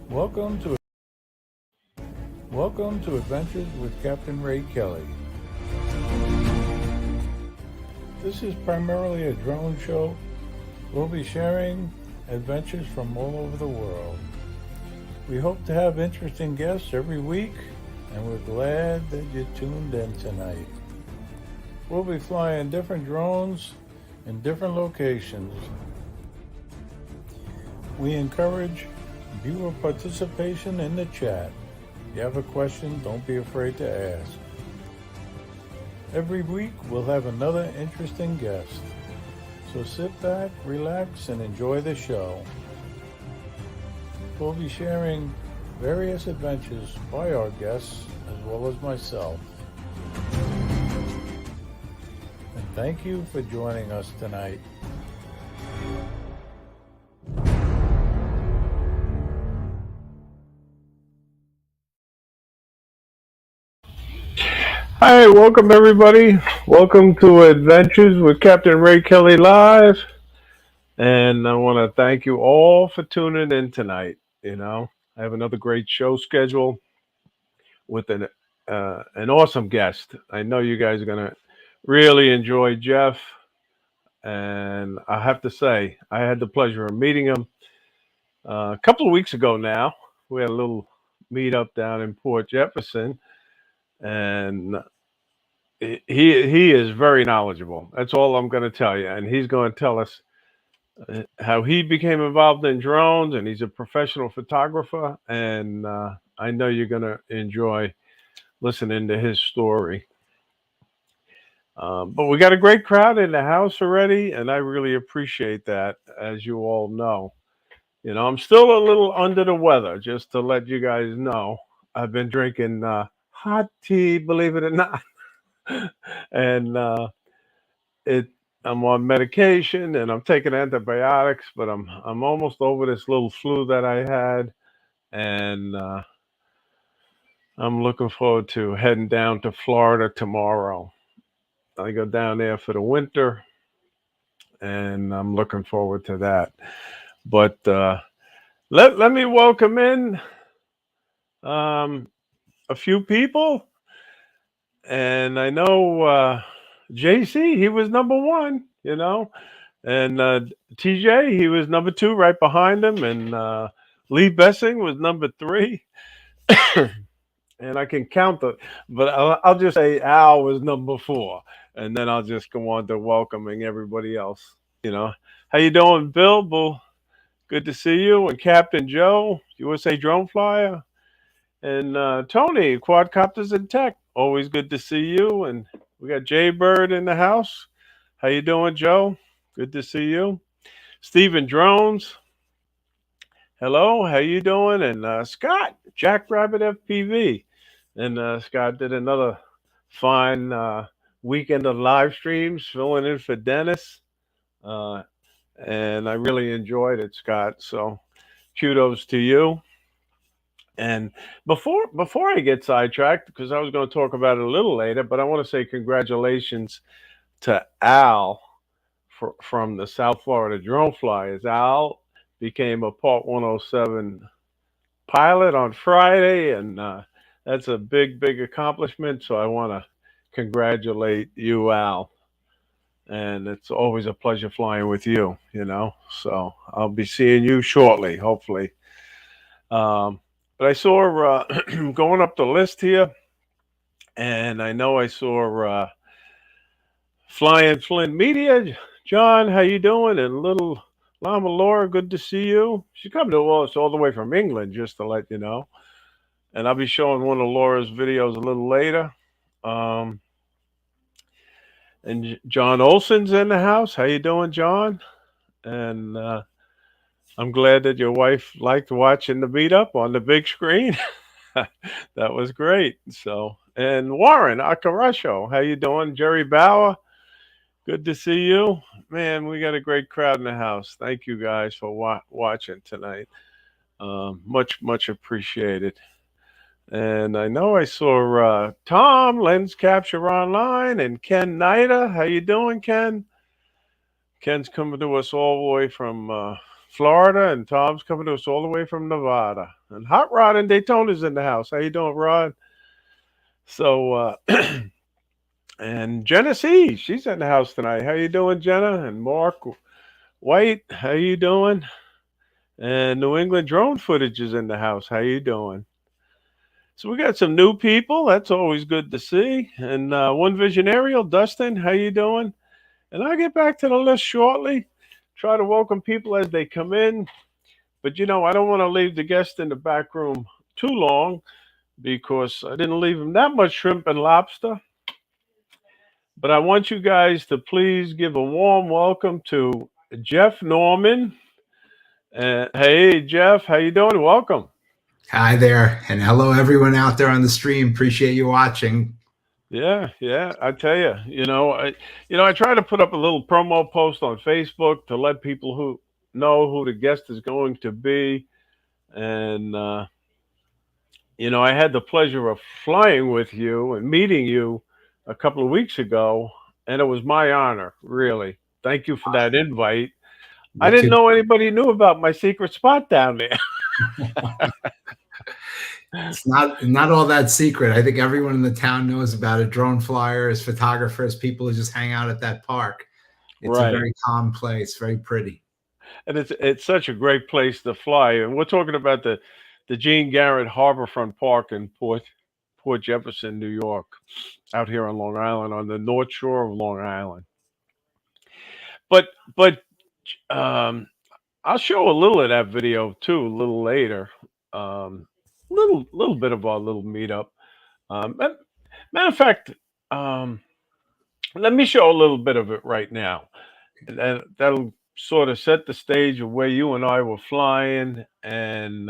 Welcome to Adventures with Captain Ray Kelly. This is primarily a drone show. We'll be sharing adventures from all over the world. We hope to have interesting guests every week, and we're glad that you tuned in tonight. We'll be flying different drones in different locations. We encourage viewer participation in the chat. If you have a question, don't be afraid to ask. Every week, we'll have another interesting guest. So sit back, relax, and enjoy the show. We'll be sharing various adventures by our guests as well as myself. And thank you for joining us tonight. Hi, welcome everybody. Welcome to Adventures with Captain Ray Kelly Live. And I want to thank you all for tuning in tonight. I have another great show schedule with an awesome guest. I know you guys are going to really enjoy Jeff. And I have to say, I had the pleasure of meeting him a couple of weeks ago now. We had a little meetup down in Port Jefferson. And he is very knowledgeable. That's all I'm going to tell you. And he's going to tell us how he became involved in drones, and he's a professional photographer. And I know you're going to enjoy listening to his story. But we got a great crowd in the house already, and I really appreciate that, as you all know. I'm still a little under the weather, just to let you guys know. I've been drinking hot tea, believe it or not. And I'm on medication and I'm taking antibiotics, but I'm almost over this little flu that I had, and I'm looking forward to heading down to Florida tomorrow. I go down there for the winter, and I'm looking forward to that. But let me welcome in a few people, and I know JC, he was number one, and TJ, he was number two right behind him, and Lee Bessing was number three. And I can count it, but I'll just say Al was number four, and then I'll just go on to welcoming everybody else. How you doing, Bill? Bull, good to see you. And Captain Joe, USA Drone Flyer, and Tony, Quadcopters and Tech. Always good to see you. And we got Jay Bird in the house. How you doing, Joe? Good to see you. Stephen Drones. Hello, how you doing? And Scott, Jackrabbit FPV. And Scott did another fine weekend of live streams, filling in for Dennis. And I really enjoyed it, Scott. So kudos to you. And before I get sidetracked, because I was going to talk about it a little later, but I want to say congratulations to Al from the South Florida Drone Flyers. Al became a Part 107 pilot on Friday, and that's a big accomplishment. So I want to congratulate you, Al. And it's always a pleasure flying with you, So I'll be seeing you shortly, hopefully. But I saw going up the list here, and I know I saw Flying Flint Media. John, how you doing? And little Lama Laura, good to see you. She come to us all the way from England, just to let you know. And I'll be showing one of Laura's videos a little later. And John Olson's in the house. How you doing, John? And I'm glad that your wife liked watching the meetup on the big screen. That was great. So, and Warren Akarasho, how you doing? Jerry Bauer, good to see you. Man, we got a great crowd in the house. Thank you guys for watching tonight. Much appreciated. And I know I saw Tom, Lens Capture Online, and Ken Nida. How you doing, Ken? Ken's coming to us all the way from Florida, and Tom's coming to us all the way from Nevada. And Hot Rod in Daytona's in the house. How you doing, Rod? So, and Jenna C, she's in the house tonight. How you doing, Jenna? And Mark White, how you doing? And New England drone footage is in the house. How you doing? So we got some new people. That's always good to see. And One Vision Aerial, Dustin, how you doing? And I'll get back to the list shortly. Try to welcome people as they come in. But, I don't want to leave the guest in the back room too long because I didn't leave him that much shrimp and lobster. But I want you guys to please give a warm welcome to Jeff Noreman. Hey, Jeff, how you doing? Welcome. Hi there, and hello everyone out there on the stream. Appreciate you watching. Yeah, I tell you, I try to put up a little promo post on Facebook to let people who know who the guest is going to be, and I had the pleasure of flying with you and meeting you a couple of weeks ago, and it was my honor, really. Thank you for that invite. I didn't know anybody knew about my secret spot down there. It's not all that secret. I think everyone in the town knows about it. Drone flyers, photographers, people who just hang out at that park. It's a very calm place, very pretty. And it's such a great place to fly. And we're talking about the Gene Garrett Harborfront Park in Port Jefferson, New York, out here on Long Island, on the North Shore of Long Island. But I'll show a little of that video too a little later. Little bit of our little meetup. Matter of fact, let me show a little bit of it right now. And that'll sort of set the stage of where you and I were flying, and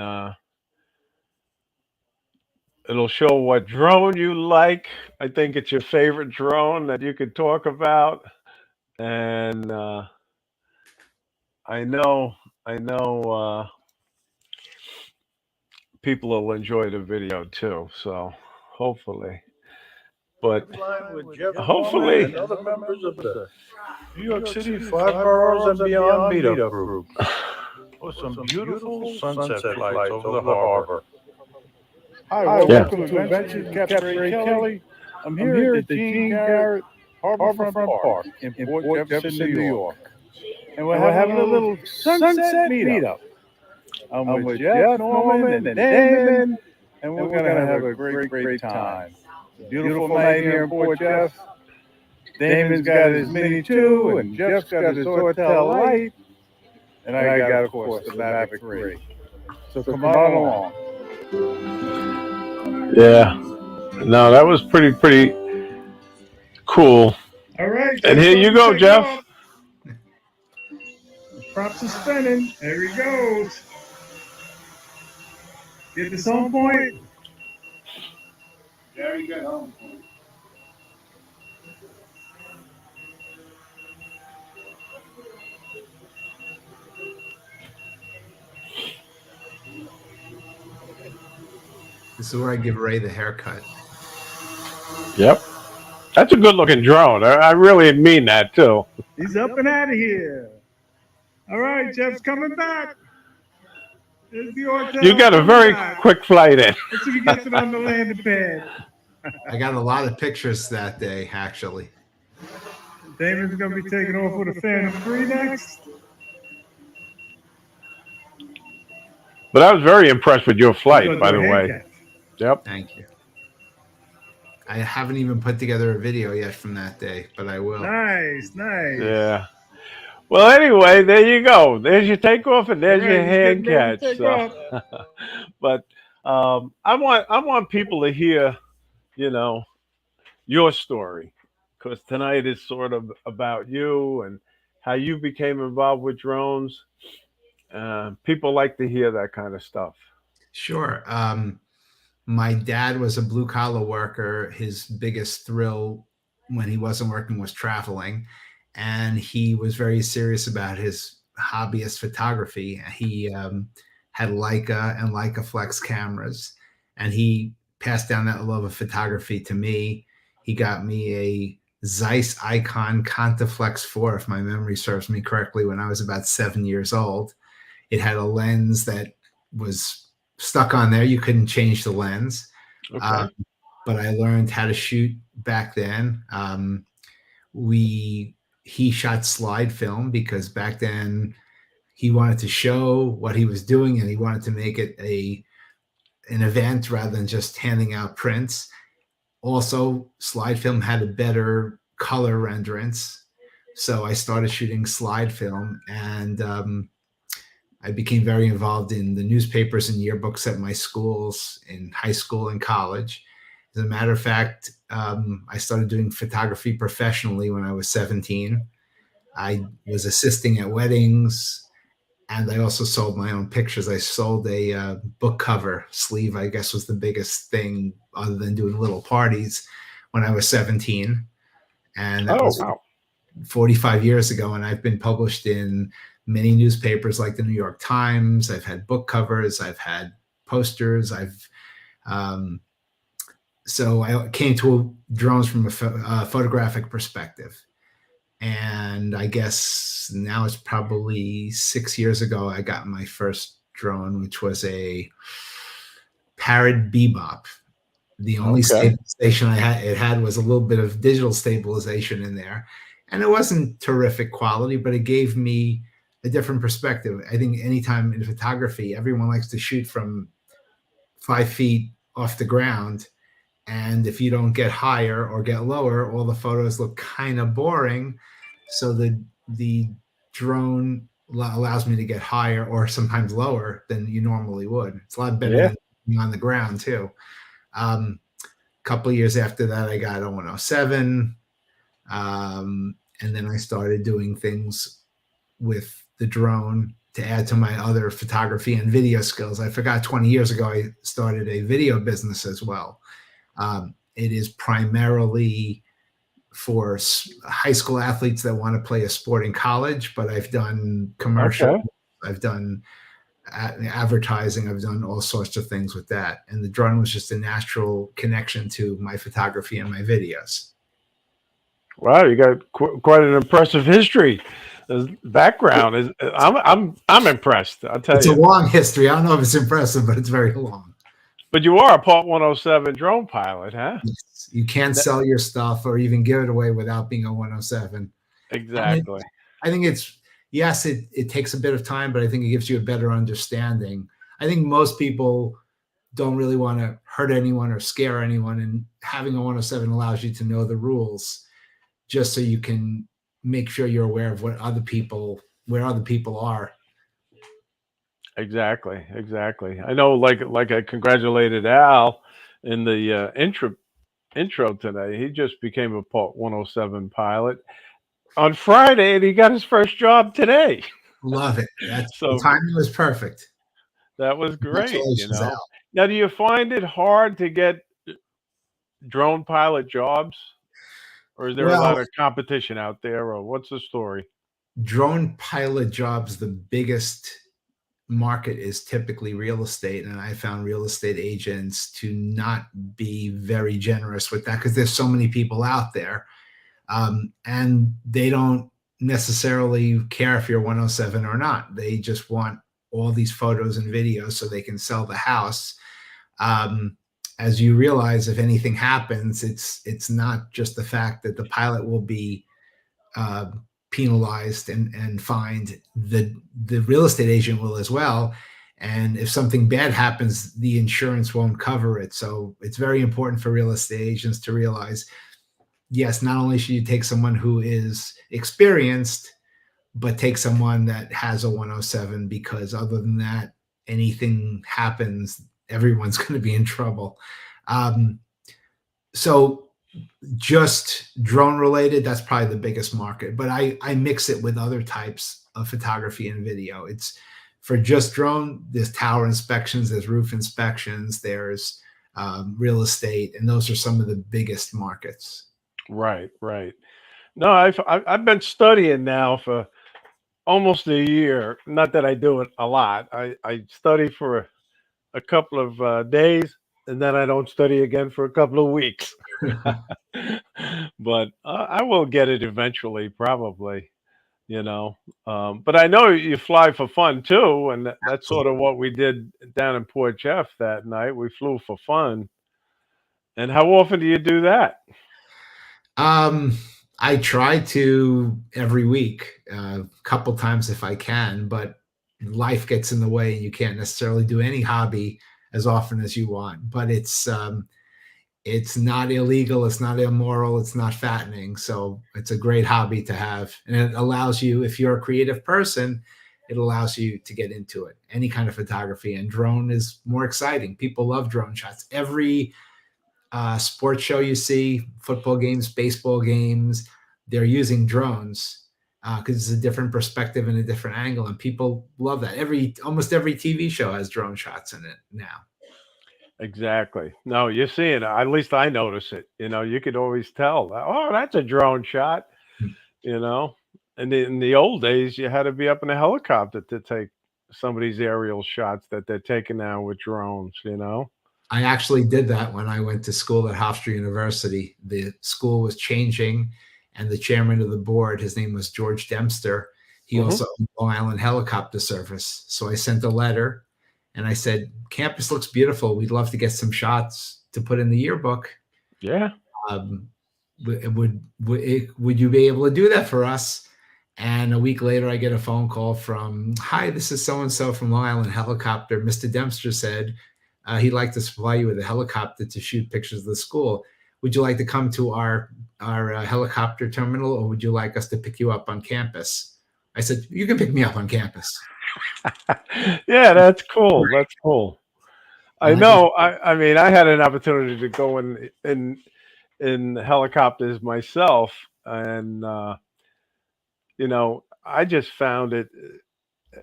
it'll show what drone you like. I think it's your favorite drone that you could talk about, and I know people will enjoy the video too. So hopefully, but hopefully, and other members of the New York City 5 Boroughs and Beyond meetup group with some beautiful sunset flights over the harbor. Hi, welcome to Adventures Capt Ray Kelly. I'm here at the Gene Garrett Harborfront Park in Port Jefferson, New York. And we're having a little sunset meetup. I'm with Jeff, Noreman, and Damon, and we're going to have a great time. It's a beautiful night here in Port Jeff. Damon's got his Mini 2, and Jeff's got his Hotel Light, and I got, of course, the Mavic 3. So come on along. Yeah. No, that was pretty cool. All right. And here you go, Jeff. Props are spinning. There he goes. Get this on point. There you go. This is where I give Ray the haircut. Yep. That's a good looking drone. I really mean that too. He's up and out of here. All right, Jeff's coming back. You got a very quick flight in. Let's see if he gets it on the landing pad. I got a lot of pictures that day, actually. Damon's going to be taking off with a Phantom 3 next. But I was very impressed with your flight, by the way. Yep. Thank you. I haven't even put together a video yet from that day, but I will. Nice. Yeah. Well, anyway, there you go. There's your takeoff, and there's your hand catch. So. But I want people to hear, your story, because tonight is sort of about you and how you became involved with drones. People like to hear that kind of stuff. Sure. My dad was a blue-collar worker. His biggest thrill when he wasn't working was traveling. And he was very serious about his hobbyist photography. He had Leica and Leica Flex cameras, and he passed down that love of photography to me. He got me a Zeiss Icon Contaflex 4, if my memory serves me correctly, when I was about 7 years old. It had a lens that was stuck on there. You couldn't change the lens. Okay. But I learned how to shoot back then. He shot slide film because back then he wanted to show what he was doing, and he wanted to make it an event rather than just handing out prints. Also, slide film had a better color renderance, so I started shooting slide film, and I became very involved in the newspapers and yearbooks at my schools in high school and college. As a matter of fact, I started doing photography professionally when I was 17. I was assisting at weddings, and I also sold my own pictures. I sold a book cover sleeve, I guess was the biggest thing other than doing little parties when I was 17. And that was wow. 45 years ago. And I've been published in many newspapers like the New York Times. I've had book covers. I've had posters. So I came to drones from a photographic perspective. And I guess now it's probably 6 years ago I got my first drone, which was a Parrot Bebop. The only stabilization it had was a little bit of digital stabilization in there. And it wasn't terrific quality, but it gave me a different perspective. I think anytime in photography, everyone likes to shoot from 5 feet off the ground. And if you don't get higher or get lower, all the photos look kind of boring. So the drone allows me to get higher or sometimes lower than you normally would. It's a lot better than being on the ground too. A couple of years after that, I got a 107. And then I started doing things with the drone to add to my other photography and video skills. I forgot 20 years ago, I started a video business as well. It is primarily for high school athletes that want to play a sport in college, but I've done commercial, I've done advertising, I've done all sorts of things with that. And the drone was just a natural connection to my photography and my videos. Wow, you got quite an impressive history. The background is I'm impressed. I'll tell you. It's a long history. I don't know if it's impressive, but it's very long. But you are a Part 107 drone pilot, huh? Yes. You can't sell your stuff or even give it away without being a 107. Exactly. I think it's, yes, it takes a bit of time, but I think it gives you a better understanding. I think most people don't really want to hurt anyone or scare anyone, and having a 107 allows you to know the rules just so you can make sure you're aware of where other people are. Exactly. I know, like I congratulated Al in the intro today. He just became a Part 107 pilot on Friday, and he got his first job today. Love it. The timing was perfect. That was great. Al. Now, do you find it hard to get drone pilot jobs, or is there a lot of competition out there, or what's the story? Drone pilot jobs, the biggest market is typically real estate, and I found real estate agents to not be very generous with that because there's so many people out there, and they don't necessarily care if you're 107 or not. They just want all these photos and videos so they can sell the house. As you realize, if anything happens, it's not just the fact that the pilot will be penalized and fined. The real estate agent will as well. And if something bad happens, the insurance won't cover it. So it's very important for real estate agents to realize, yes, not only should you take someone who is experienced, but take someone that has a 107, because other than that, anything happens, everyone's going to be in trouble. So just drone related, that's probably the biggest market, but I mix it with other types of photography and video. It's for just drone, there's tower inspections, there's roof inspections, there's real estate, and those are some of the biggest markets. Right. No, I've been studying now for almost a year. Not that I do it a lot. I study for a couple of days, and then I don't study again for a couple of weeks. But I will get it eventually, probably. you know. But I know you fly for fun too, and that's sort of what we did down in Port Jeff that night. We flew for fun. And how often do you do that? Um, I try to every week, a couple times if I can, but life gets in the way and you can't necessarily do any hobby as often as you want. But it's not illegal, it's not immoral, it's not fattening. So it's a great hobby to have. And it allows you, if you're a creative person, it allows you to get into it. Any kind of photography, and drone is more exciting. People love drone shots. Every sports show you see, football games, baseball games, they're using drones because it's a different perspective and a different angle, and people love that. Almost every TV show has drone shots in it now. Exactly. No, you're seeing it. At least I notice it. You know, you could always tell. Oh, that's a drone shot. You know, and in the old days, you had to be up in a helicopter to take some of these aerial shots that they're taking now with drones. You know. I actually did that when I went to school at Hofstra University. The school was changing, and the chairman of the board, his name was George Dempster. He Hmm. also owned Long Island Helicopter Service. So I sent a letter and I said, campus looks beautiful. We'd love to get some shots to put in the yearbook. Yeah. Um, would you be able to do that for us? And a week later, I get a phone call from, hi, this is so-and-so from Long Island Helicopter. Mr. Dempster said he'd like to supply you with a helicopter to shoot pictures of the school. Would you like to come to our helicopter terminal, or would you like us to pick you up on campus? I said, you can pick me up on campus. Yeah, that's cool. That's cool. I And know. I mean, I had an opportunity to go in helicopters myself, and you know, I just found it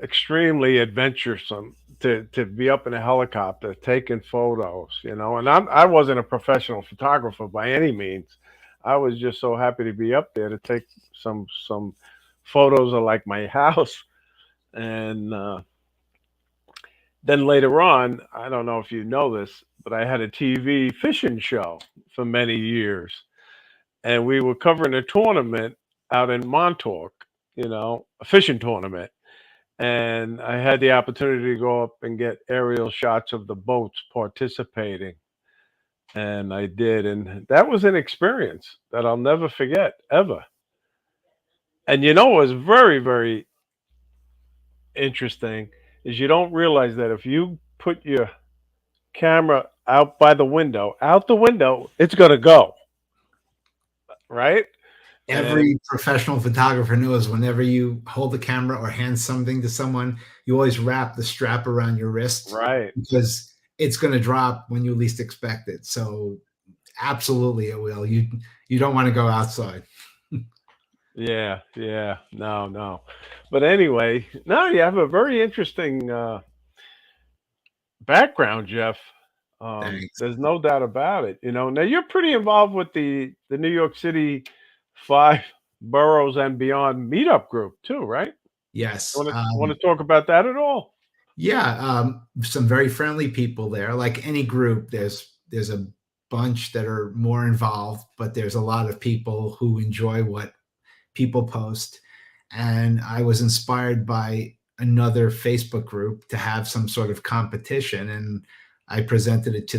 extremely adventuresome to be up in a helicopter taking photos. You know, and I wasn't a professional photographer by any means. I was just so happy to be up there to take some photos of like my house, and then later on, I don't know if you know this, but I had a TV fishing show for many years, and we were covering a tournament out in Montauk, you know, a fishing tournament. And I had the opportunity to go up and get aerial shots of the boats participating. And I did. And that was an experience that I'll never forget, ever. And you know what was very, very interesting is you don't realize that if you put your camera out the window, it's going to go, right? And every professional photographer knows whenever you hold the camera or hand something to someone, you always wrap the strap around your wrist right. because it's going to drop when you least expect it. So absolutely it will. You don't want to go outside. Yeah, yeah. No, no. But anyway, no, you have a very interesting background, Jeff. Thanks. There's no doubt about it. You know, now you're pretty involved with the New York City five boroughs and beyond meetup group too, right? Yes. Want to talk about that at all? Yeah. Some very friendly people there. Like any group, there's a bunch that are more involved, but there's a lot of people who enjoy what people post. And I was inspired by another Facebook group to have some sort of competition. And I presented it to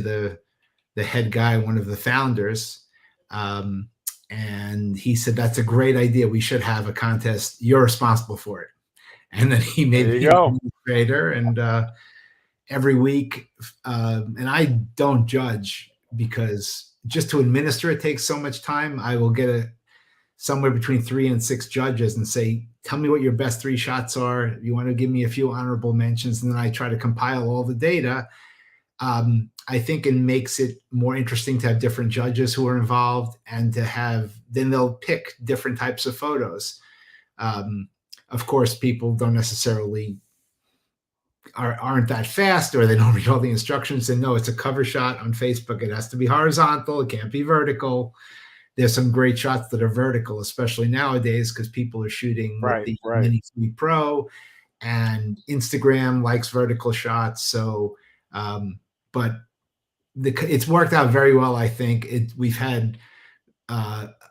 the head guy, one of the founders. Um, and he said, that's a great idea. We should have a contest. You're responsible for it. And then he made There me you an go. administrator. And every week, and I don't judge because just to administer it takes so much time. I will get somewhere between 3 and 6 judges and say, tell me what your best 3 shots are. You want to give me a few honorable mentions. And then I try to compile all the data. I think it makes it more interesting to have different judges who are involved and to have, then they'll pick different types of photos. Of course, people don't necessarily aren't that fast, or they don't read all the instructions and no, it's a cover shot on Facebook. It has to be horizontal. It can't be vertical. There's some great shots that are vertical, especially nowadays, because people are shooting with Right, the right. Mini 3 Pro, and Instagram likes vertical shots. So, but it's worked out very well. I think we've had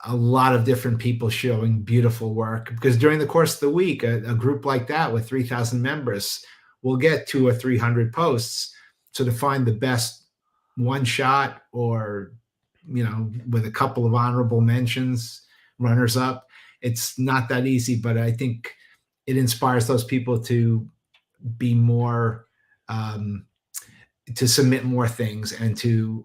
a lot of different people showing beautiful work, because during the course of the week, a group like that with 3,000 members will get 200 or 300 posts. So to find the best one shot, or, with a couple of honorable mentions, runners up, it's not that easy, but I think it inspires those people to be more, to submit more things, and to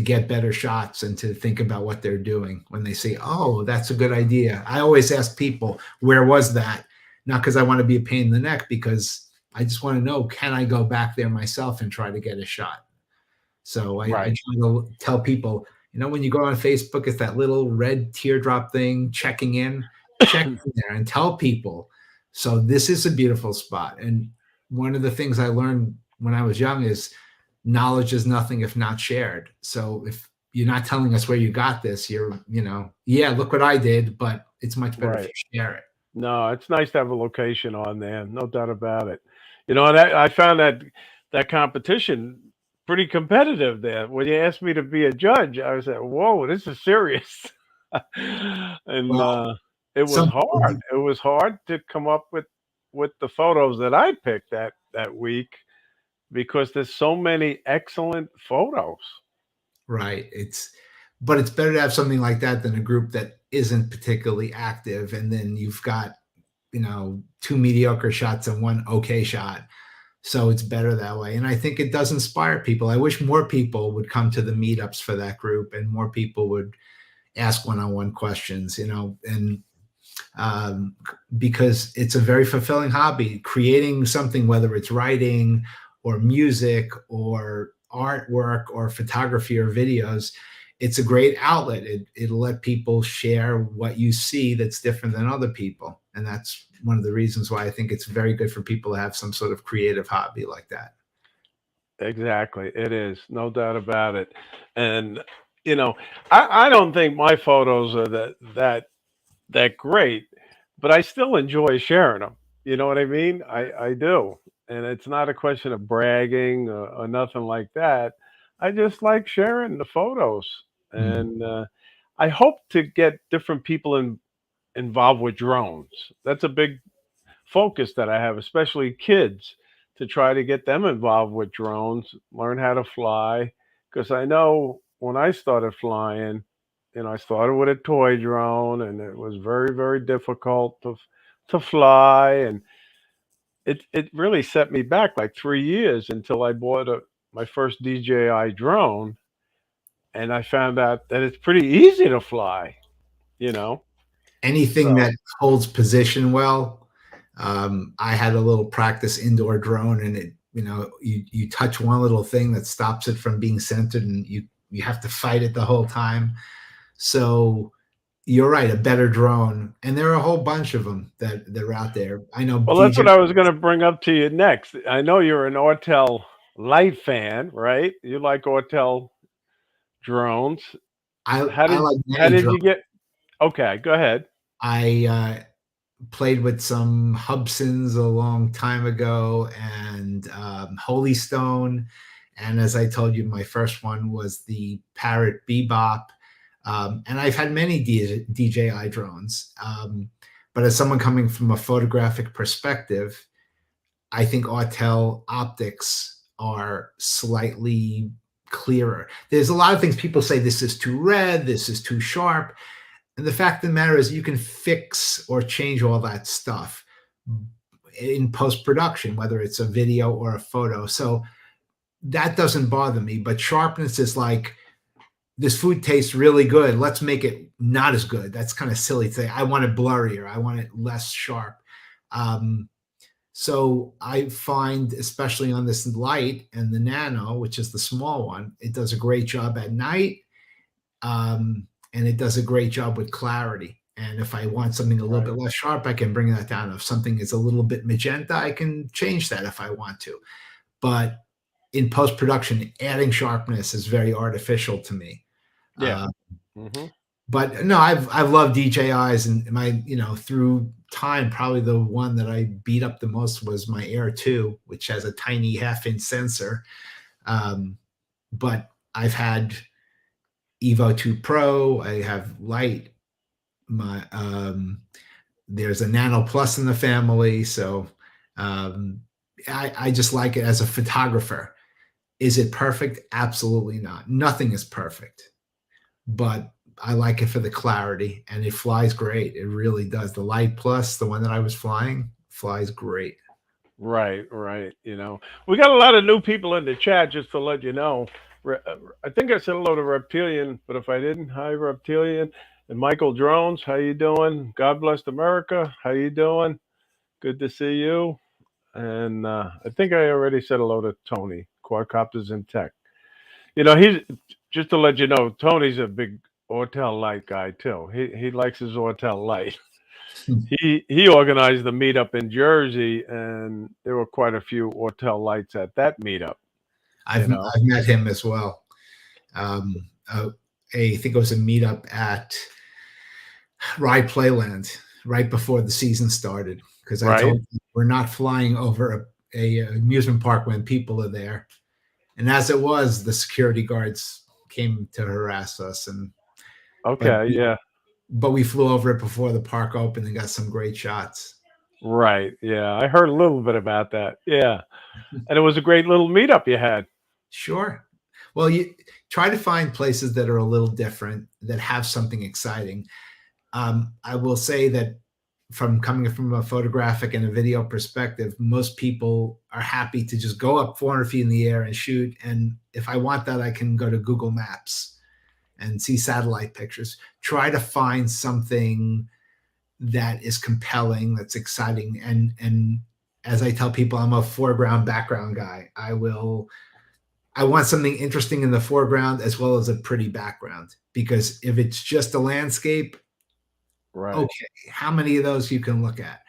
get better shots, and to think about what they're doing when they say, oh, that's a good idea. I always ask people, where was that? Not because I want to be a pain in the neck, because I just want to know, can I go back there myself and try to get a shot? So I try to tell people, when you go on Facebook, it's that little red teardrop thing, checking in, check in there and tell people. So this is a beautiful spot. And one of the things I learned when I was young is knowledge is nothing if not shared. So if you're not telling us where you got this, you're, yeah, look what I did, but it's much better if you share it. No, it's nice to have a location on there, no doubt about it. And I found that competition pretty competitive there. When you asked me to be a judge, I was like, "Whoa, this is serious," and Well, it was some people hard. It was hard to come up with the photos that I picked that week, because there's so many excellent photos. right. But it's better to have something like that than a group that isn't particularly active, and then you've got, 2 mediocre shots and 1 okay shot. So it's better that way. And I think it does inspire people. I wish more people would come to the meetups for that group, and more people would ask one-on-one questions, and because it's a very fulfilling hobby, creating something, whether it's writing or music or artwork or photography or videos. It's a great outlet. It'll let people share what you see that's different than other people. And that's one of the reasons why I think it's very good for people to have some sort of creative hobby like that. Exactly, it is, no doubt about it. And I don't think my photos are that great, but I still enjoy sharing them. You know what I mean? I do, and it's not a question of bragging or nothing like that. I just like sharing the photos, Mm. and I hope to get different people involved with drones. That's a big focus that I have, especially kids, to try to get them involved with drones, learn how to fly. Because I know when I started flying, I started with a toy drone, and it was very, very difficult to fly, and it really set me back like 3 years until I bought my first DJI drone, and I found out that it's pretty easy to fly. You know, Anything so that holds position well. I had a little practice indoor drone, and you touch one little thing that stops it from being centered, and you have to fight it the whole time. So you're right, a better drone, and there are a whole bunch of them that are out there. I know well, that's DJ. what I was going to bring up to you next. I know you're an Autel Light fan, right? You like Autel drones. How I did like how many did drones. you get? Okay, go ahead. I played with some Hubsons a long time ago, and Holy Stone. And as I told you, my first one was the Parrot Bebop. And I've had many DJI drones. But as someone coming from a photographic perspective, I think Autel optics are slightly clearer. There's a lot of things people say, this is too red, this is too sharp. And the fact of the matter is, you can fix or change all that stuff in post production, whether it's a video or a photo. So that doesn't bother me. But sharpness is like, this food tastes really good, let's make it not as good. That's kind of silly to say. I want it blurrier, I want it less sharp. So I find, especially on this light and the nano, which is the small one, it does a great job at night. And it does a great job with clarity. And if I want something a little bit less sharp, I can bring that down. If something is a little bit magenta, I can change that if I want to. But in post production, adding sharpness is very artificial to me. Yeah. Hmm. But no, I've loved DJIs, and through time, probably the one that I beat up the most was my Air 2, which has a tiny 1/2-inch sensor. But I've had Evo 2 Pro, I have Light, there's a Nano Plus in the family, so I just like it as a photographer. Is it perfect? Absolutely not. Nothing is perfect, but I like it for the clarity, and it flies great. It really does. The Light Plus, the one that I was flying, flies great. Right, right. We got a lot of new people in the chat. Just to let you know, I think I said hello to Reptilian, but if I didn't, hi Reptilian and Michael Drones. How you doing? God bless America. How you doing? Good to see you. And I think I already said hello to Tony, Quadcopters in Tech. He's just to let you know, Tony's a big Ortel Light guy too. He likes his Ortel Light. He organized the meetup in Jersey, and there were quite a few Ortel Lights at that meetup. I've met him as well. I think it was a meetup at Ride Playland right before the season started, because I told him we're not flying over a amusement park when people are there. And as it was, the security guards came to harass us. But we flew over it before the park opened and got some great shots. Right. Yeah. I heard a little bit about that. Yeah. And it was a great little meetup you had. Sure. Well, you try to find places that are a little different, that have something exciting. I will say that coming from a photographic and a video perspective, most people are happy to just go up 400 feet in the air and shoot. And if I want that, I can go to Google Maps and see satellite pictures. Try to find something that is compelling, that's exciting. And as I tell people, I'm a foreground background guy. I want something interesting in the foreground as well as a pretty background, because if it's just a landscape, right, okay, how many of those you can look at?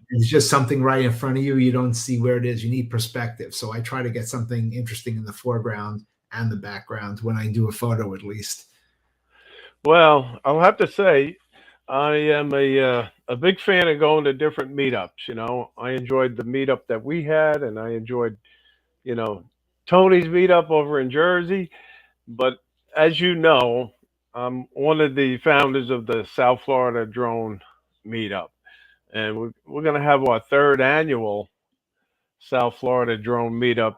It's just something right in front of you. You don't see where it is. You need perspective. So I try to get something interesting in the foreground and the background when I do a photo, at least. Well, I'll have to say, I am a big fan of going to different meetups. I enjoyed the meetup that we had, and I enjoyed, Tony's meetup over in Jersey. But as you know, I'm one of the founders of the South Florida Drone Meetup, and we're going to have our third annual South Florida Drone Meetup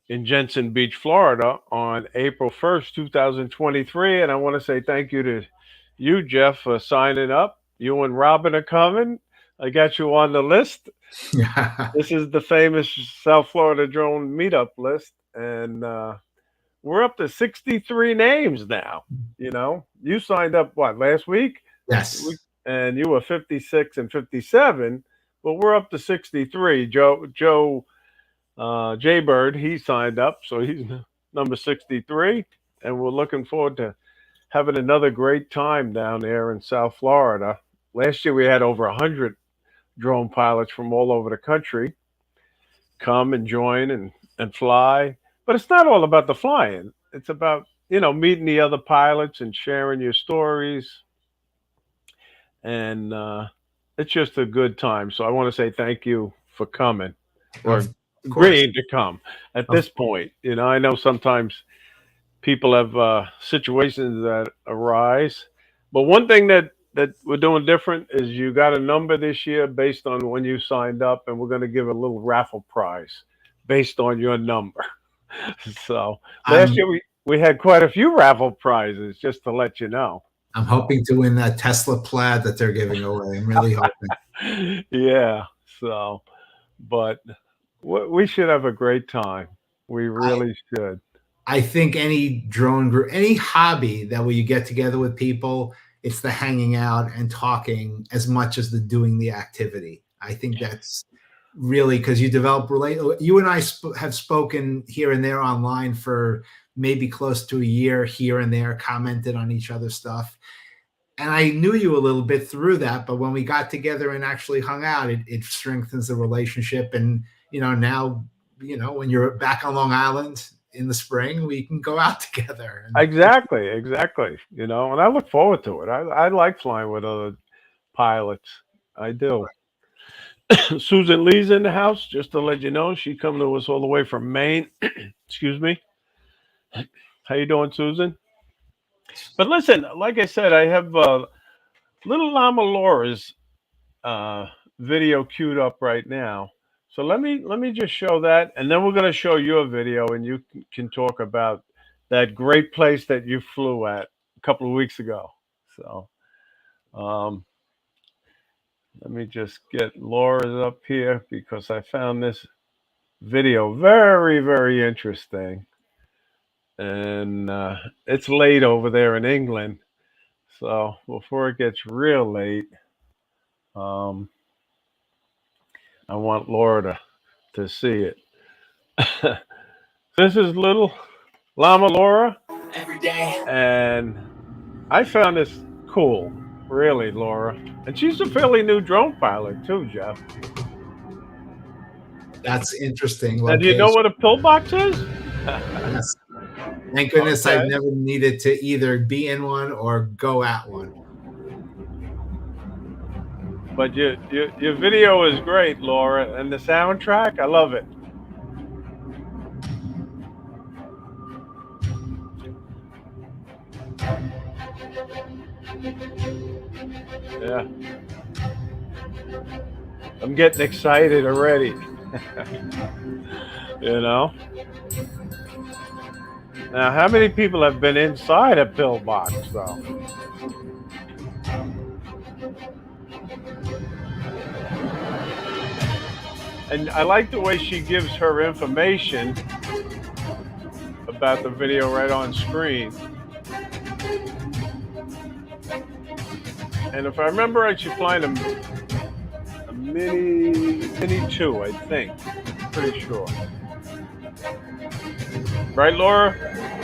in Jensen Beach, Florida on April 1st, 2023. And I want to say thank you to you, Jeff, for signing up. You and Robin are coming. I got you on the list. This is the famous South Florida Drone Meetup list. And we're up to 63 names now. You signed up, last week? Yes. And you were 56 and 57, but we're up to 63. Joe Jaybird, he signed up, so he's number 63, and we're looking forward to having another great time down there in South Florida. Last year we had over 100 drone pilots from all over the country come and join and fly. But it's not all about the flying. It's about, meeting the other pilots and sharing your stories. And it's just a good time. So I want to say thank you for coming, or agreeing to come at this point. I know sometimes people have situations that arise, but one thing that we're doing different is you got a number this year based on when you signed up, and we're going to give a little raffle prize based on your number. So last year we had quite a few raffle prizes, just to let you know. I'm hoping to win that Tesla Plaid that they're giving away. I'm really hoping. Yeah. So, but we should have a great time. We really should. I think any drone group, any hobby that where you get together with people, it's the hanging out and talking as much as the doing the activity. I think that's really, because you develop you and I have spoken here and there online for maybe close to a year, here and there, commented on each other's stuff. And I knew you a little bit through that, but when we got together and actually hung out, it strengthens the relationship. And, now, when you're back on Long Island in the spring, we can go out together. Exactly. And I look forward to it. I like flying with other pilots. I do. Right. Susan Lee's in the house, just to let you know. She come to us all the way from Maine. Excuse me. How you doing, Susan? But listen, like I said, I have little Llama Laura's video queued up right now. So let me just show that, and then we're going to show you a video, and you can talk about that great place that you flew at a couple of weeks ago. So um, let me just get Laura's up here because I found this video very, very interesting, and it's late over there in England. So before it gets real late, um, I want Laura to see it. This is little Llama Laura, every day. and I found this cool, really, Laura. And she's a fairly new drone pilot too, Jeff. That's interesting. Now, do you know Location. what a pillbox is? Yes. Thank goodness Okay. I've never needed to either be in one or go at one. But your video is great, Laura, and the soundtrack, I love it. Yeah. I'm getting excited already. You know? Now, how many people have been inside a pillbox, though? And I like the way she gives her information about the video right on screen. And if I remember right, she's flying a Mini 2, I think. Pretty sure. Right, Laura?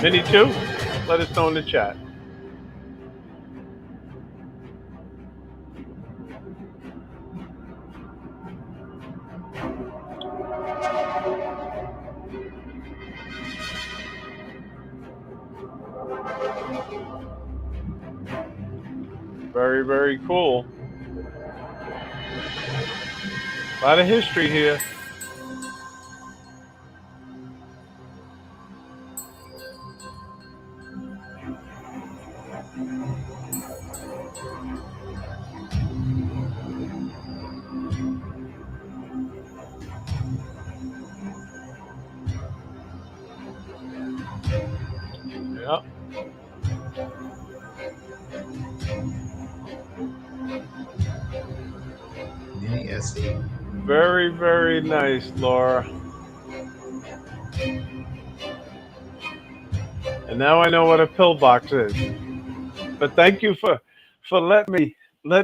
Mini 2? Let us know in the chat. Very, very cool. A lot of history here. Yep. Yes. Very, very nice, Laura. And now I know what a pillbox is. But thank you for let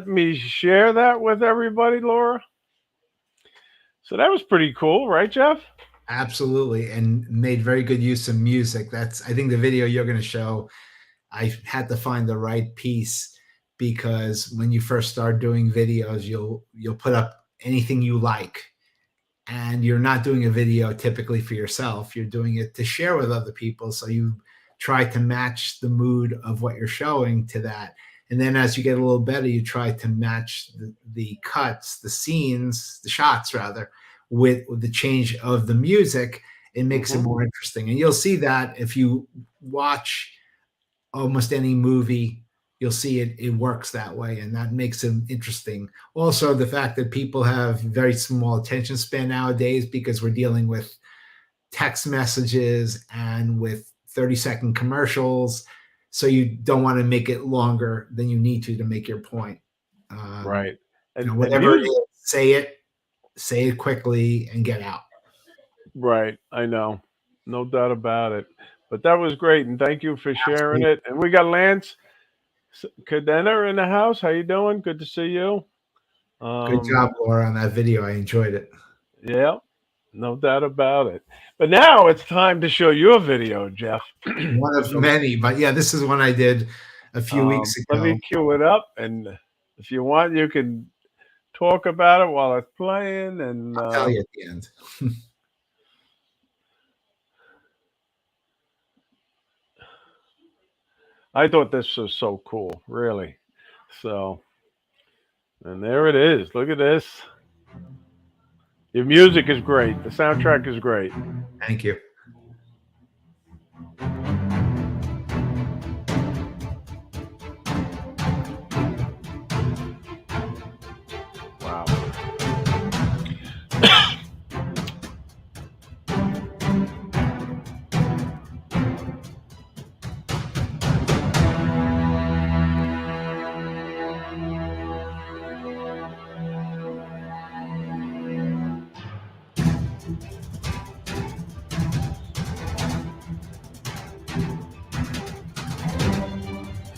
me share that with everybody, Laura. So that was pretty cool, right, Jeff? Absolutely, and made very good use of music. That's, I think, the video you're going to show. I had to find the right piece because when you first start doing videos, you'll put up anything you like, and you're not doing a video typically for yourself. You're doing it to share with other people. So you try to match the mood of what you're showing to that. And then as you get a little better, you try to match the cuts, the scenes, the shots rather, with the change of the music. It makes it more interesting. And you'll see that if you watch almost any movie, you'll see it works that way, and that makes it interesting. Also, the fact that people have very small attention span nowadays because we're dealing with text messages and with 30-second commercials, so you don't want to make it longer than you need to make your point. Right. And whatever it is, say it quickly and get out. Right. I know. No doubt about it. But that was great, and thank you for sharing it. And we got Lance Cadena in the house. How you doing? Good to see you. Good job, Laura, on that video. I enjoyed it. Yeah, no doubt about it. But now it's time to show you a video, Jeff. One of many, but yeah, this is one I did a few weeks ago. Let me cue it up, and if you want, you can talk about it while it's playing. And I'll tell you at the end. I thought this was so cool, really. So, and there it is. Look at this. Your music is great. The soundtrack is great. Thank you.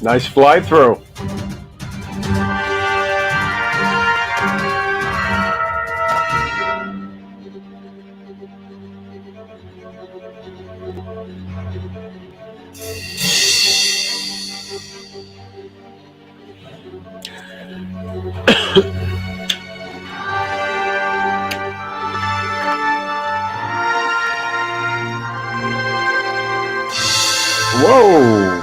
Nice fly through. Whoa.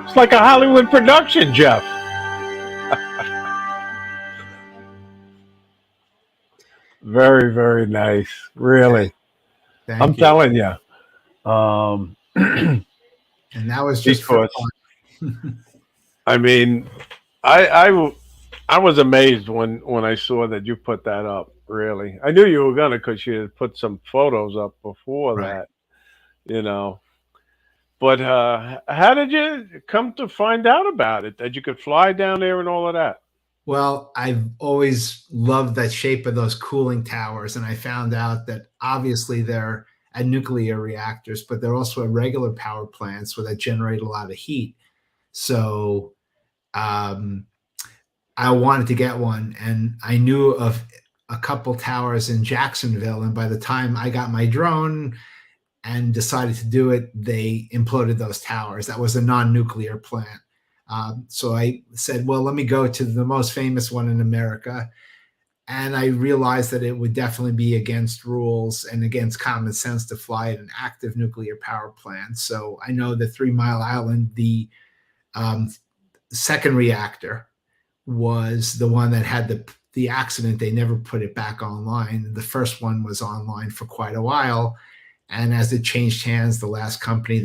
It's like a Hollywood production, Jeff. Very, very nice. Really. Thank I'm you. telling you. And that was just for fun. I mean, I was amazed when I saw that you put that up. Really, I knew you were gonna because you had put some photos up before Right. that. You know, but how did you come to find out about it? That you could fly down there and all of that? Well, I've always loved that shape of those cooling towers, and I found out that obviously they're at nuclear reactors, but they're also at regular power plants where that generate a lot of heat. So um, I wanted to get one, and I knew of a couple towers in Jacksonville. And by the time I got my drone and decided to do it, they imploded those towers. That was a non-nuclear plant. So I said, well, let me go to the most famous one in America. And I realized that it would definitely be against rules and against common sense to fly at an active nuclear power plant. So I know that 3 Mile Island, the um, second reactor, was the one that had the accident. They never put it back online. The first one was online for quite a while. And as it changed hands, the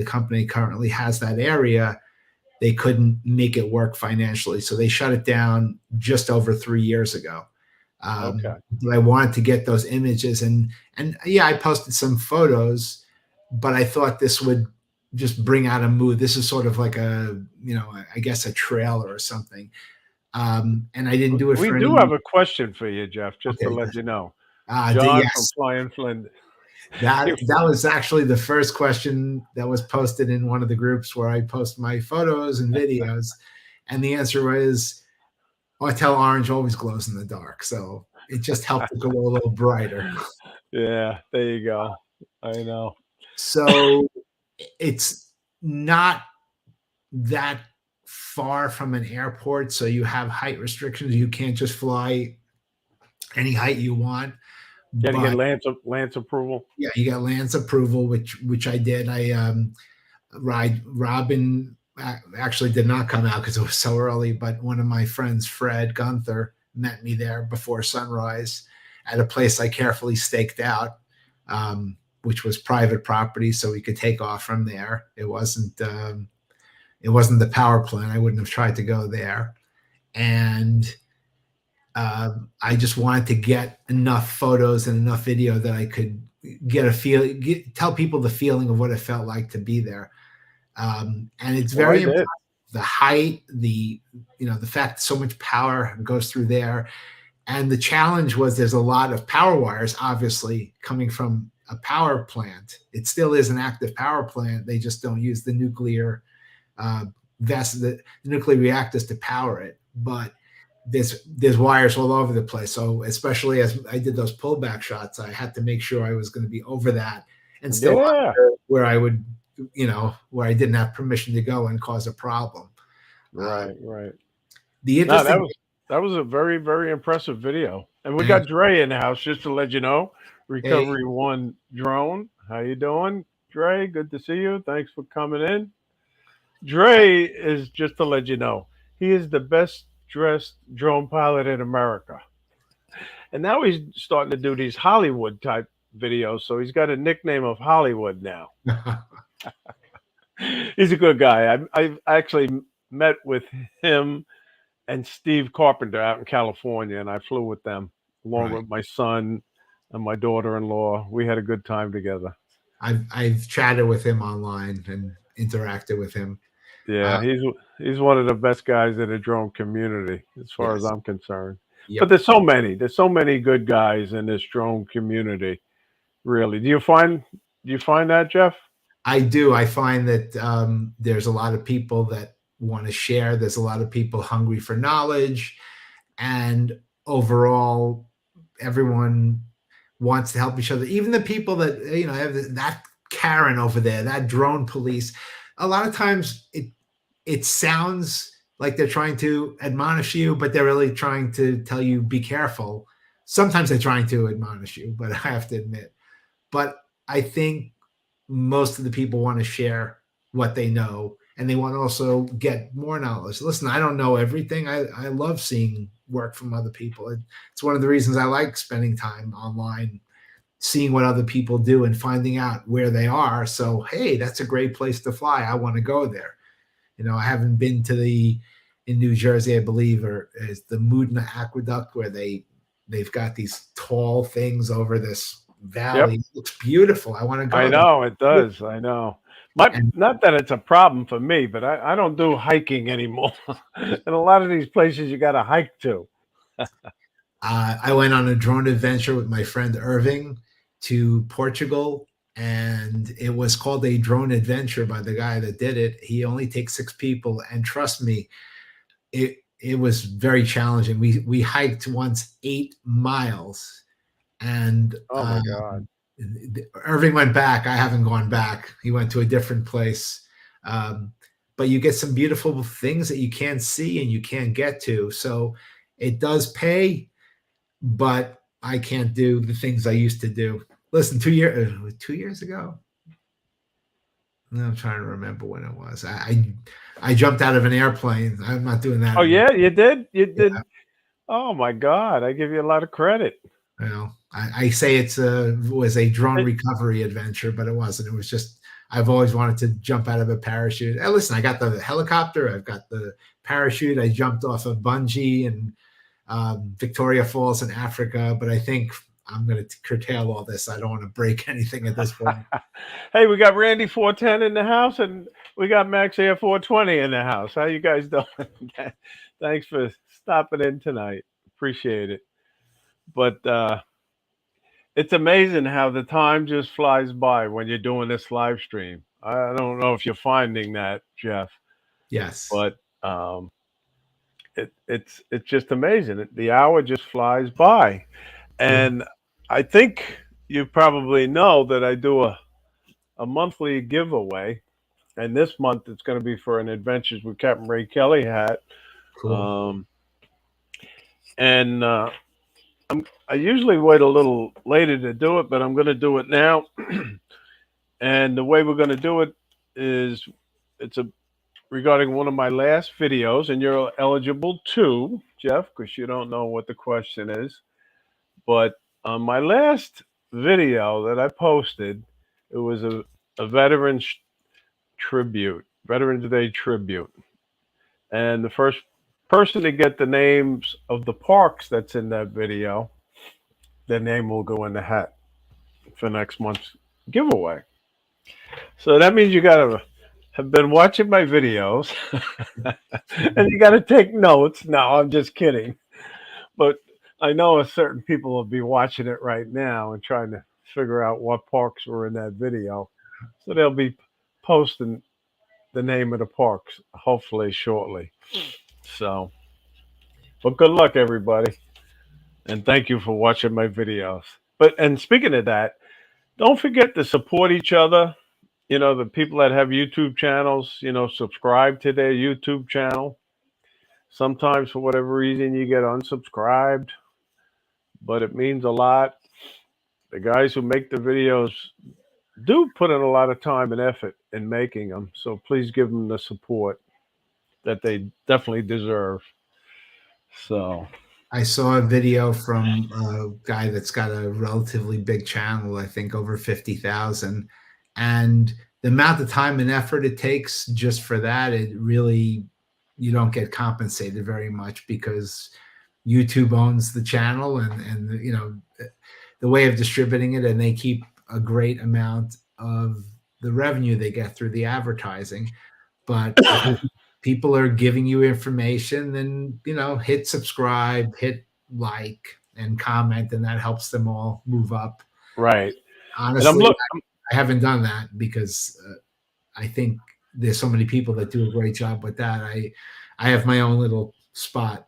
company currently has that area, they couldn't make it work financially. So they shut it down just over 3 years ago. Okay. But I wanted to get those images, and yeah, I posted some photos, but I thought this would just bring out a mood. This is sort of like I guess a trailer or something. And I didn't do it We for do any. have a question for you, Jeff. Just to Okay. let you know, John from Yes, Flying Flint. that was actually the first question that was posted in one of the groups where I post my photos and videos, and the answer was, Hotel Orange always glows in the dark, so it just helped it glow a little brighter. Yeah, there you go. I know. So it's not that far from an airport, so you have height restrictions. You can't just fly any height you want. Got to get But Lance approval. yeah, you got Lance approval, which I did. Robin actually did not come out because it was so early, but one of my friends, Fred Gunther, met me there before sunrise at a place I carefully staked out, which was private property, so we could take off from there. It wasn't the power plant. I wouldn't have tried to go there. And I just wanted to get enough photos and enough video that I could tell people the feeling of what it felt like to be there. And it's very important. The height, the fact so much power goes through there. And the challenge was there's a lot of power wires, obviously, coming from a power plant. It still is an active power plant. They just don't use the nuclear the nuclear reactors to power it. But there's wires all over the place. So especially as I did those pullback shots, I had to make sure I was going to be over that and still where I would, where I didn't have permission to go and cause a problem. Right. The interesting that was a very, very impressive video. And we got Dre in the house, just to let you know. Recovery One drone. How you doing, Dre? Good to see you. Thanks for coming in. Dre is, just to let you know, he is the best dressed drone pilot in America. And now he's starting to do these Hollywood type videos. So he's got a nickname of Hollywood now. He's a good guy. I've actually met with him and Steve Carpenter out in California, and I flew with them along with my son and my daughter-in-law. We had a good time together. I've chatted with him online and interacted with him. Yeah, he's one of the best guys in the drone community, as far as I'm concerned. But there's so many. There's so many good guys in this drone community. Really, do you find that, Jeff? I do. I find that there's a lot of people that want to share. There's a lot of people hungry for knowledge, and overall, everyone wants to help each other. Even the people that have that Karen over there, that drone police. A lot of times, it sounds like they're trying to admonish you, but they're really trying to tell you be careful. Sometimes they're trying to admonish you, but I have to admit. But I think most of the people want to share what they know, and they want to also get more knowledge. Listen, I don't know everything. I love seeing work from other people. It's one of the reasons I like spending time online, seeing what other people do and finding out where they are. So, hey, that's a great place to fly. I want to go there. I haven't been in New Jersey, I believe, or is the Moodna Aqueduct, where they've got these tall things over this valley. Yep. It looks beautiful. I want to go I there. know it does. I know. Not that it's a problem for me, but I don't do hiking anymore. And a lot of these places you got to hike to. I went on a drone adventure with my friend Irving to Portugal, and it was called a drone adventure by the guy that did it. He only takes 6 people, and trust me, it was very challenging. We hiked once 8 miles, and Oh my God. Irving went back. I haven't gone back. He went to a different place. But you get some beautiful things that you can't see and you can't get to. So it does pay, but I can't do the things I used to do. Listen, 2 years ago. I'm trying to remember when it was. I jumped out of an airplane. I'm not doing that Oh anymore. yeah, you did. You did. Yeah. Oh my God, I give you a lot of credit. I say was a drone recovery adventure, but it wasn't. It was just I've always wanted to jump out of a parachute. Hey, listen, I got the helicopter. I've got the parachute. I jumped off a bungee in Victoria Falls in Africa, but I think I'm going to curtail all this. I don't want to break anything at this point. Hey, we got Randy 410 in the house, and we got Max Air 420 in the house. How you guys doing? Thanks for stopping in tonight. Appreciate it. But it's amazing how the time just flies by when you're doing this live stream. I don't know if you're finding that, Jeff. Yes. But it's just amazing. The hour just flies by. And I think you probably know that I do a monthly giveaway. And this month it's going to be for an Adventures with Capt Ray Kelly hat. Cool. I usually wait a little later to do it, but I'm going to do it now. And the way we're going to do it is regarding one of my last videos, and you're eligible too, Jeff, because you don't know what the question is. But on my last video that I posted, it was a Veterans Day tribute. And the first person to get the names of the parks that's in that video, their name will go in the hat for next month's giveaway. So that means you got to have been watching my videos and you got to take notes. No, I'm just kidding. But I know certain people will be watching it right now and trying to figure out what parks were in that video. So they'll be posting the name of the parks hopefully shortly. So, but good luck, everybody. And thank you for watching my videos. And speaking of that, don't forget to support each other. The people that have YouTube channels, subscribe to their YouTube channel. Sometimes for whatever reason you get unsubscribed, but it means a lot. The guys who make the videos do put in a lot of time and effort in making them. So please give them the support that they definitely deserve. So I saw a video from a guy that's got a relatively big channel, I think over 50,000. And the amount of time and effort it takes just for that, you don't get compensated very much because YouTube owns the channel and the way of distributing it, and they keep a great amount of the revenue they get through the advertising. But if people are giving you information, then hit subscribe, hit like and comment, and that helps them all move up. Right. And Honestly, I haven't done that because I think there's so many people that do a great job with that. I have my own little spot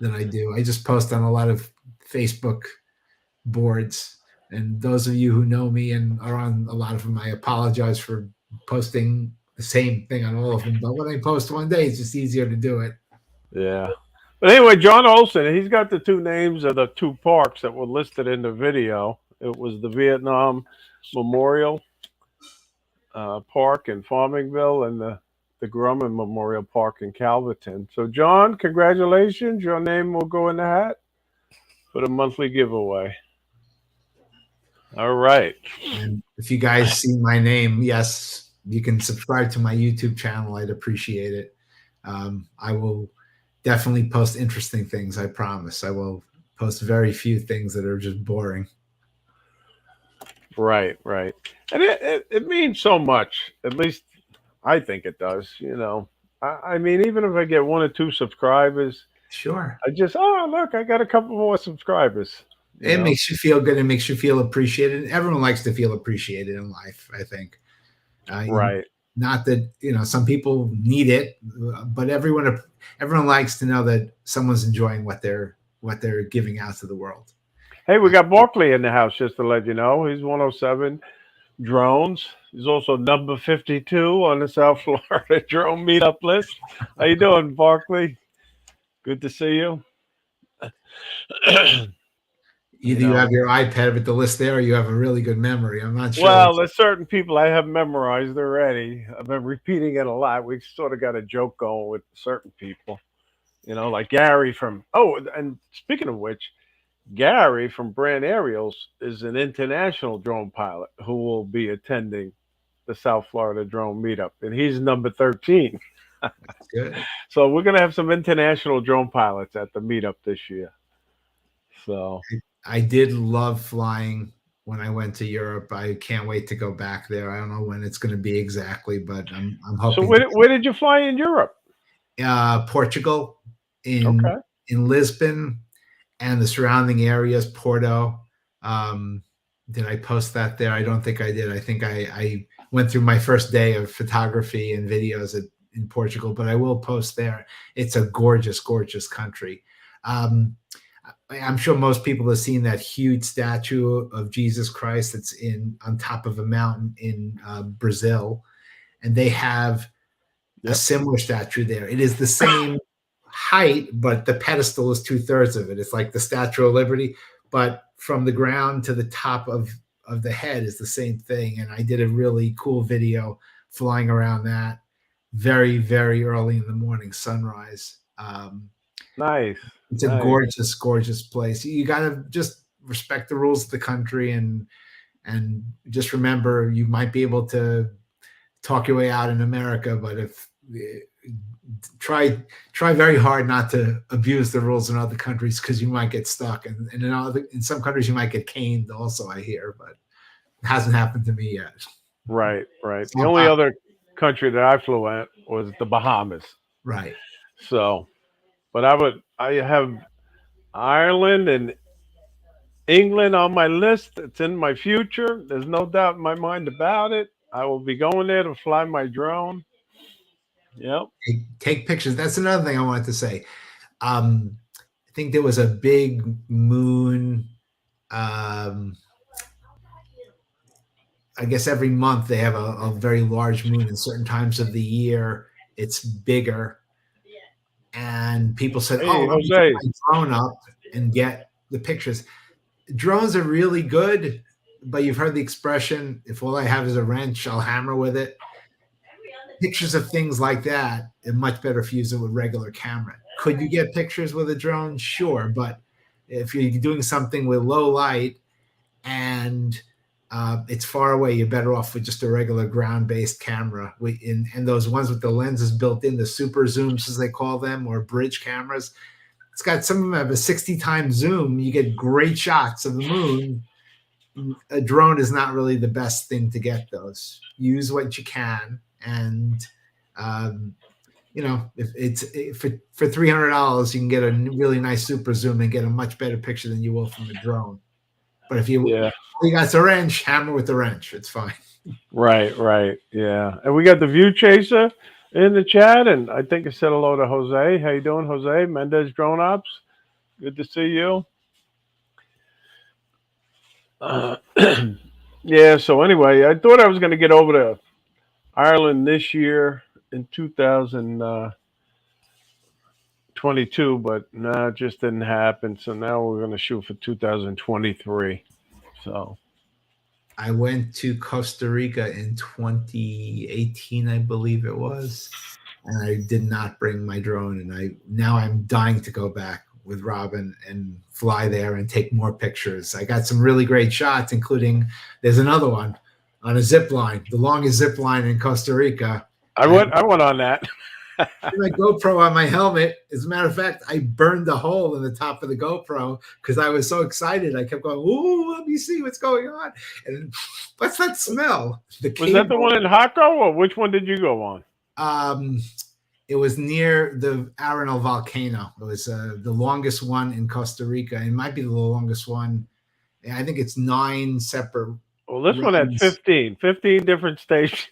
that I do. I just post on a lot of Facebook boards. And those of you who know me and are on a lot of them, I apologize for posting the same thing on all of them. But when I post one day, it's just easier to do it. Yeah. But anyway, John Olson, he's got the two names of the two parks that were listed in the video. It was the Vietnam Memorial Park in Farmingville and the Grumman Memorial Park in Calverton. So, John, congratulations. Your name will go in the hat for the monthly giveaway. All right. And if you guys see my name, yes, you can subscribe to my YouTube channel. I'd appreciate it. I will definitely post interesting things. I promise. I will post very few things that are just boring. Right, right. And it means so much. At least I think it does. You know, I mean, even if I get 1 or 2 subscribers, sure. I just, oh, look, I got a couple more subscribers. It makes you feel good. It makes you feel appreciated. Everyone likes to feel appreciated in life, I think. Right. Not that, some people need it, but everyone likes to know that someone's enjoying what they're giving out to the world. Hey, we got Barkley in the house, just to let you know. He's 107 drones. He's also number 52 on the South Florida drone meetup list. How you doing, Barkley? Good to see you. Either you have your iPad with the list there, or you have a really good memory. I'm not sure. Well, there's certain people I have memorized already. I've been repeating it a lot. We sort of got a joke going with certain people, like Gary from. Oh, and speaking of which, Gary from Brand Aerials is an international drone pilot who will be attending the South Florida drone meetup, and he's number 13. That's good. So we're gonna have some international drone pilots at the meetup this year. So I did love flying when I went to Europe. I can't wait to go back there. I don't know when it's going to be exactly, but I'm hoping. So where did you fly in Europe? Portugal, in Lisbon, and the surrounding areas, Porto. Did I post that there? I don't think I did. I think I went through my first day of photography and videos in Portugal, but I will post there. It's a gorgeous, gorgeous country. I'm sure most people have seen that huge statue of Jesus Christ that's on top of a mountain in Brazil, and they have a similar statue there. It is the same height, but the pedestal is 2/3 of it. It's like the Statue of Liberty, but from the ground to the top of the head is the same thing. And I did a really cool video flying around that very, very early in the morning, sunrise. Nice. It's a gorgeous, gorgeous place. You got to just respect the rules of the country and just remember you might be able to talk your way out in America, but if try very hard not to abuse the rules in other countries because you might get stuck. And in some countries you might get caned also, I hear, but it hasn't happened to me yet. Right, right. The only other country that I flew at was the Bahamas. Right. So, but I have Ireland and England on my list. It's in my future. There's no doubt in my mind about it. I will be going there to fly my drone. Yep. Take pictures. That's another thing I wanted to say. I think there was a big moon. I guess every month they have a very large moon. In certain times of the year, it's bigger. And people said, Hey, "Oh, let me Jose, put my drone up and get the pictures." Drones are really good, but you've heard the expression, "If all I have is a wrench, I'll hammer with it." Pictures of things like that are much better if you use it with regular camera. Could you get pictures with a drone? Sure, but if you're doing something with low light and it's far away, you're better off with just a regular ground-based camera. And those ones with the lenses built in, the super zooms as they call them, or bridge cameras. It's got, some of them have a 60 times zoom. You get great shots of the moon. A drone is not really the best thing to get those. Use what you can, and if for $300, you can get a really nice super zoom and get a much better picture than you will from a drone. But if you got a wrench, hammer with the wrench. It's fine. Right. Yeah. And we got the View Chaser in the chat, and I think I said hello to Jose. How you doing, Jose? Mendez Drone Ops. Good to see you. Yeah. So anyway, I thought I was going to get over to Ireland this year in 2022, but no, it just didn't happen. So now we're going to shoot for 2023. So I went to Costa Rica in 2018, I believe it was, and I did not bring my drone. And now I'm dying to go back with Robin and fly there and take more pictures. I got some really great shots, including there's another one on a zip line, the longest zip line in Costa Rica. I went on that. My GoPro on my helmet. As a matter of fact, I burned a hole in the top of the GoPro because I was so excited. I kept going, "Ooh, let me see what's going on." And what's that smell? Was that the one in Hako, or which one did you go on? It was near the Arenal volcano. It was the longest one in Costa Rica. It might be the longest one. I think it's 9 separate. Well, this one had 15 different stations.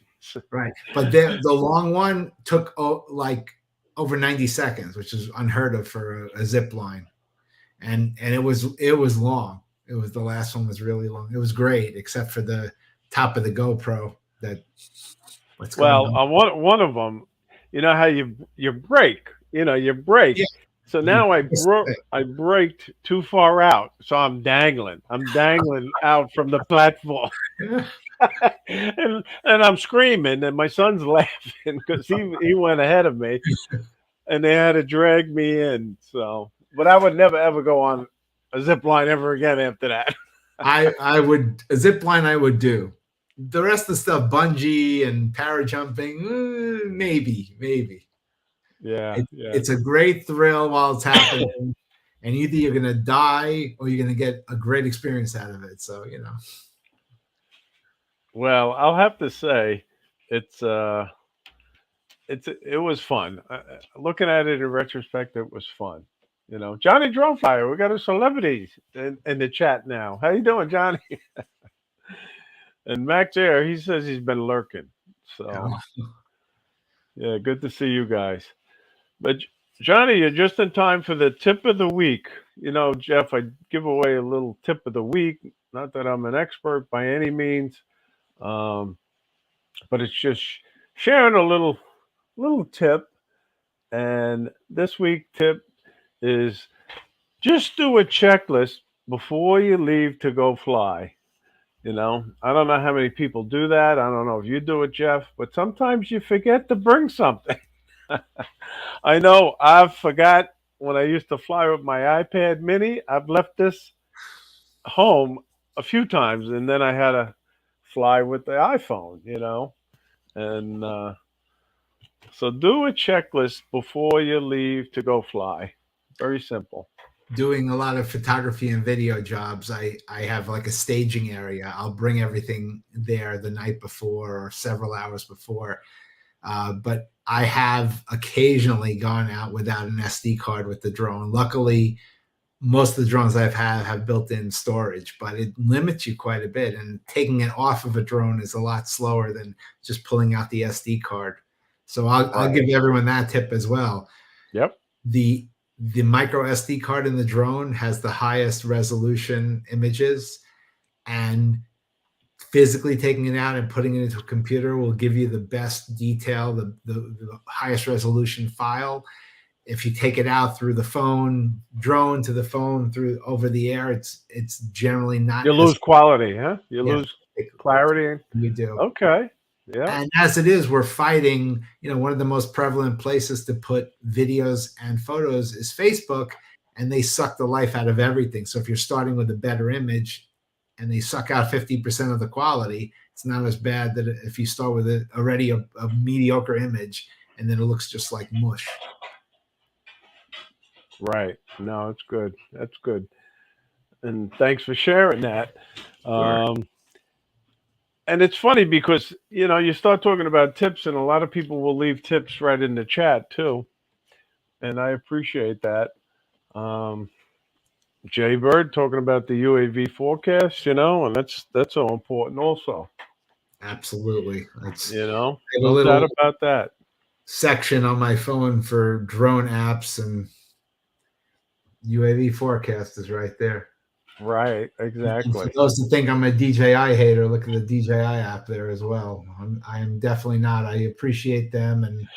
Right. But the long one took like over 90 seconds, which is unheard of for a zip line. And it was long. It was, the last one was really long. It was great, except for the top of the GoPro on one of them, you know how you brake, you brake. Yeah. So now I braked too far out. So I'm dangling out from the platform. and I'm screaming, and my son's laughing because he went ahead of me, and they had to drag me in. So, but I would never ever go on a zip line ever again after that. A zip line I would do. The rest of the stuff, bungee and para jumping, maybe. Yeah, it's a great thrill while it's happening, and either you're gonna die or you're gonna get a great experience out of it. So Well, I'll have to say, it was fun. Looking at it in retrospect, it was fun. Johnny Drone Flyer, we got a celebrity in the chat now. How you doing, Johnny? And Max Air, he says he's been lurking. So, yeah, good to see you guys. But Johnny, you're just in time for the tip of the week. Jeff, I give away a little tip of the week. Not that I'm an expert by any means, but it's just sharing a little tip. And this week tip is just do a checklist before you leave to go fly. I don't know how many people do that. I don't know if you do it, Jeff, but sometimes you forget to bring something. I know I've forgot when I used to fly with my iPad mini. I've left this home a few times, and then I had to fly with the iPhone, and so do a checklist before you leave to go fly. Very simple. Doing a lot of photography and video jobs, I have like a staging area. I'll bring everything there the night before or several hours before. But I have occasionally gone out without an SD card with the drone. Luckily, most of the drones I've had have built-in storage, but it limits you quite a bit. And taking it off of a drone is a lot slower than just pulling out the SD card. So I'll give everyone that tip as well. Yep. The micro SD card in the drone has the highest resolution images, and physically taking it out and putting it into a computer will give you the best detail, the highest resolution file. If you take it out through the phone, drone to the phone, through over the air, it's generally not. You lose quality, huh? You lose clarity. You do. Okay. Yeah. And as it is, we're fighting, one of the most prevalent places to put videos and photos is Facebook, and they suck the life out of everything. So if you're starting with a better image and they suck out 50% of the quality, it's not as bad that if you start with already a mediocre image and then it looks just like mush. Right. No, it's good. That's good. And thanks for sharing that. Sure. And it's funny because you start talking about tips, and a lot of people will leave tips right in the chat too, and I appreciate that. Um, Jay Bird talking about the UAV forecast, and that's so important also. Absolutely. That's I have a No doubt little about that. section on my phone for drone apps, and UAV forecast is right there. Right, And for exactly. those that think I'm a DJI hater, look at the DJI app there as well. I am definitely not. I appreciate them, and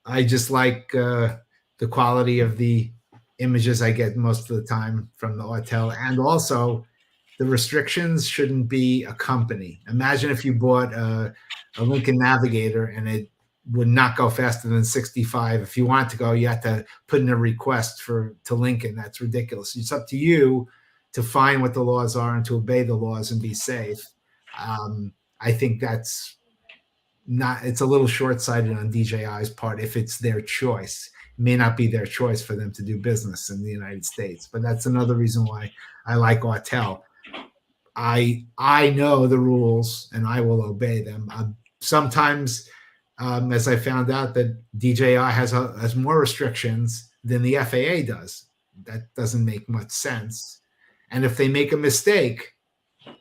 I just like the quality of the images I get most of the time from the hotel, and also the restrictions shouldn't be a company. Imagine if you bought a Lincoln Navigator and it would not go faster than 65. If you want to go, you have to put in a request to Lincoln. That's ridiculous. It's up to you to find what the laws are and to obey the laws and be safe. I think that's not, it's a little short-sighted on DJI's part if it's their choice. It may not be their choice for them to do business in the United States, but that's another reason why I like Autel. I know the rules and I will obey them. Sometimes, as I found out, that DJI has more restrictions than the FAA does. That doesn't make much sense. And if they make a mistake,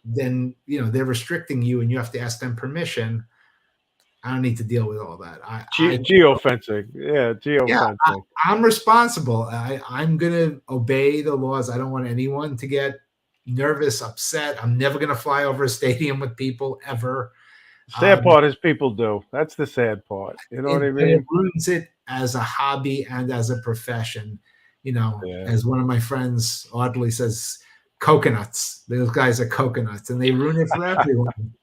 then they're restricting you, and you have to ask them permission. I don't need to deal with all that. Geofencing, yeah, geofencing. I'm responsible. I'm gonna obey the laws. I don't want anyone to get nervous, upset. I'm never gonna fly over a stadium with people ever. Sad part is people do. That's the sad part. You know what I mean? It ruins it as a hobby and as a profession. Yeah. As one of my friends oddly says, coconuts. Those guys are coconuts, and they ruin it for everyone.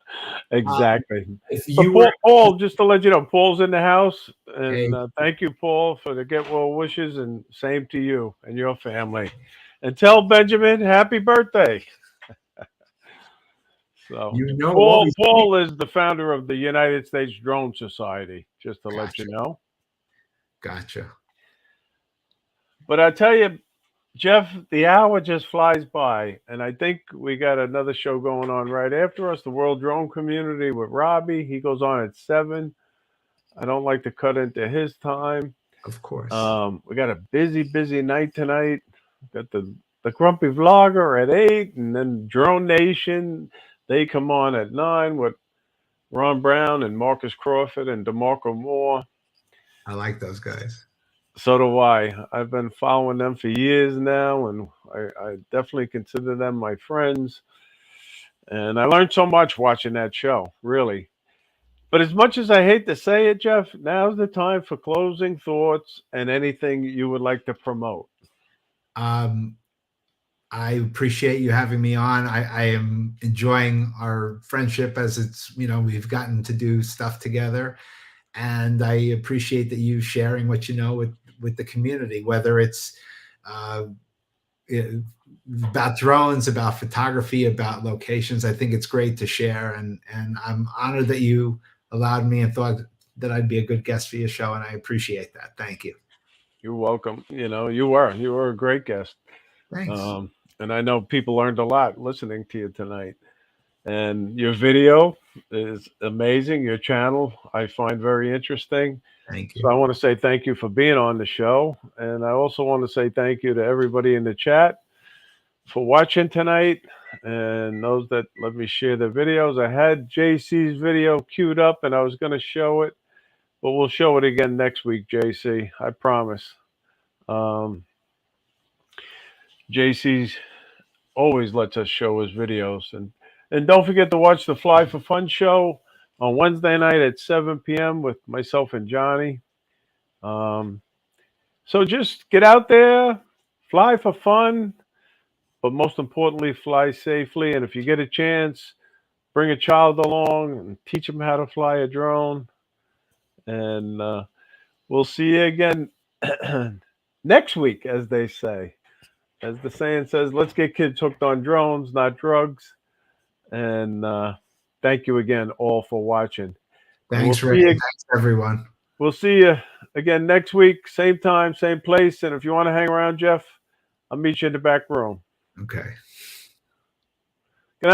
Exactly. If you Paul, just to let you know, Paul's in the house, and thank you, Paul, for the get well wishes, and same to you and your family. And tell Benjamin happy birthday. So Paul is the founder of the United States Drone Society, just to let you know. Gotcha. But I tell you, Jeff, the hour just flies by, and I think we got another show going on right after us, the World Drone Community with Robbie. He goes on at 7. I don't like to cut into his time. Of course. We got a busy night tonight. Got the Grumpy Vlogger at 8, and then Drone Nation. They come on at 9 with Ron Brown and Marcus Crawford and DeMarco Moore. I like those guys. So do I. I've been following them for years now, and I definitely consider them my friends. And I learned so much watching that show, really. But as much as I hate to say it, Jeff, now's the time for closing thoughts and anything you would like to promote. I appreciate you having me on. I am enjoying our friendship as it's, we've gotten to do stuff together. And I appreciate that you sharing what you know with the community, whether it's about drones, about photography, about locations. I think it's great to share. And I'm honored that you allowed me and thought that I'd be a good guest for your show. And I appreciate that. Thank you. You're welcome. You were a great guest. Thanks. And I know people learned a lot listening to you tonight. And your video is amazing. Your channel I find very interesting. Thank you. So I want to say thank you for being on the show. And I also want to say thank you to everybody in the chat for watching tonight. And those that let me share the videos. I had JC's video queued up and I was going to show it. But we'll show it again next week, JC. I promise. JC's always lets us show his videos. And don't forget to watch the Fly for Fun show on Wednesday night at 7 p.m. with myself and Johnny. So just get out there, fly for fun, but most importantly, fly safely. And if you get a chance, bring a child along and teach them how to fly a drone. And we'll see you again next week, as they say. As the saying says, let's get kids hooked on drones, not drugs. And thank you again all for watching. Thanks, Ray. Thanks, everyone. We'll see you again next week, same time, same place. And if you want to hang around, Jeff, I'll meet you in the back room. Okay.